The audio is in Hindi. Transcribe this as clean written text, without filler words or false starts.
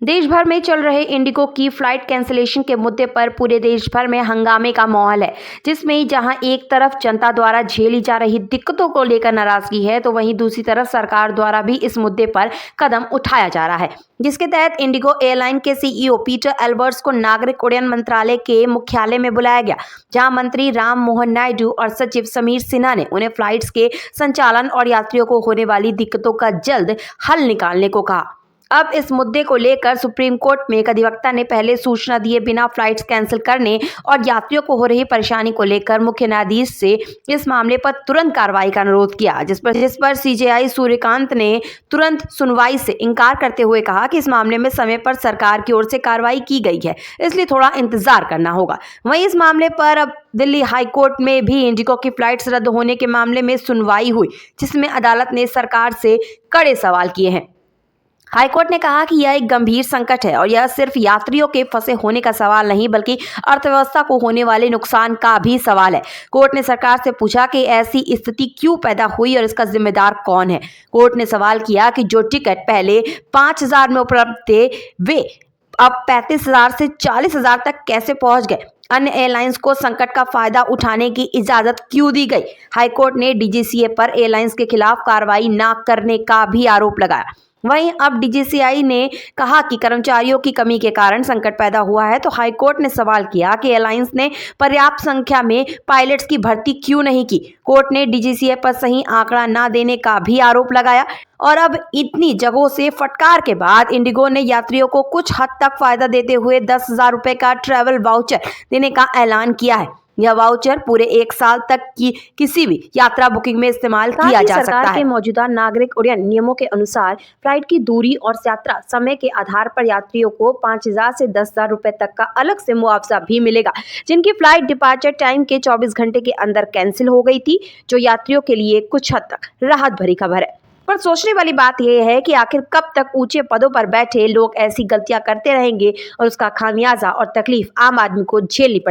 देश भर में चल रहे इंडिगो की फ्लाइट कैंसिलेशन के मुद्दे पर पूरे देश भर में हंगामे का माहौल है, जिसमें जहां एक तरफ जनता द्वारा झेली जा रही दिक्कतों को लेकर नाराजगी है, तो वहीं दूसरी तरफ सरकार द्वारा भी इस मुद्दे पर कदम उठाया जा रहा है, जिसके तहत इंडिगो एयरलाइन के सीईओ पीटर एल्बर्ट्स को नागरिक उड्डयन मंत्रालय के मुख्यालय में बुलाया गया, जहां मंत्री राम मोहन नायडू और सचिव समीर सिन्हा ने उन्हें फ्लाइट्स के संचालन और यात्रियों को होने वाली दिक्कतों का जल्द हल निकालने को कहा। अब इस मुद्दे को लेकर सुप्रीम कोर्ट में एक अधिवक्ता ने पहले सूचना दिए बिना फ्लाइट्स कैंसिल करने और यात्रियों को हो रही परेशानी को लेकर मुख्य न्यायाधीश से इस मामले पर तुरंत कार्रवाई का अनुरोध किया, जिस पर सीजेआई सूर्यकांत ने तुरंत सुनवाई से इनकार करते हुए कहा कि इस मामले में समय पर सरकार की ओर से कार्रवाई की गई है, इसलिए थोड़ा इंतजार करना होगा। वहीं इस मामले पर अब दिल्ली हाई कोर्ट में भी इंडिगो की फ्लाइट्स रद्द होने के मामले में सुनवाई हुई, जिसमें अदालत ने सरकार से कड़े सवाल किए हैं। हाईकोर्ट ने कहा कि यह एक गंभीर संकट है और यह सिर्फ यात्रियों के फंसे होने का सवाल नहीं, बल्कि अर्थव्यवस्था को होने वाले नुकसान का भी सवाल है। कोर्ट ने सरकार से पूछा कि ऐसी स्थिति क्यों पैदा हुई और इसका जिम्मेदार कौन है। कोर्ट ने सवाल किया कि जो टिकट पहले 5,000 में उपलब्ध थे, वे अब 35,000 से 40,000 तक कैसे पहुंच गए। अन्य एयरलाइंस को संकट का फायदा उठाने की इजाजत क्यों दी गई। हाईकोर्ट ने डीजीसीए पर एयरलाइंस के खिलाफ कार्रवाई न करने का भी आरोप लगाया। वहीं अब डीजीसीए ने कहा कि कर्मचारियों की कमी के कारण संकट पैदा हुआ है, तो हाईकोर्ट ने सवाल किया कि एयरलाइंस ने पर्याप्त संख्या में पायलट्स की भर्ती क्यों नहीं की। कोर्ट ने डीजीसीए पर सही आंकड़ा न देने का भी आरोप लगाया और अब इतनी जगहों से फटकार के बाद इंडिगो ने यात्रियों को कुछ हद तक फायदा देते हुए 10,000 रुपए का ट्रैवल वाउचर देने का ऐलान किया है। यह वाउचर पूरे 1 साल तक की किसी भी यात्रा बुकिंग में इस्तेमाल किया जा सकता है। सरकार के मौजूदा नागरिक उड्डयन नियमों के अनुसार फ्लाइट की दूरी और यात्रा समय के आधार पर यात्रियों को 5,000 से 10,000 रुपए तक का अलग से मुआवजा भी मिलेगा, जिनकी फ्लाइट डिपार्चर टाइम के 24 घंटे के अंदर कैंसिल हो गई थी, जो यात्रियों के लिए कुछ हद तक राहत भरी खबर है। पर सोचने वाली बात यह है कि आखिर कब तक ऊंचे पदों पर बैठे लोग ऐसी गलतियां करते रहेंगे और उसका खामियाजा और तकलीफ आम आदमी को झेलनी पड़ेगी।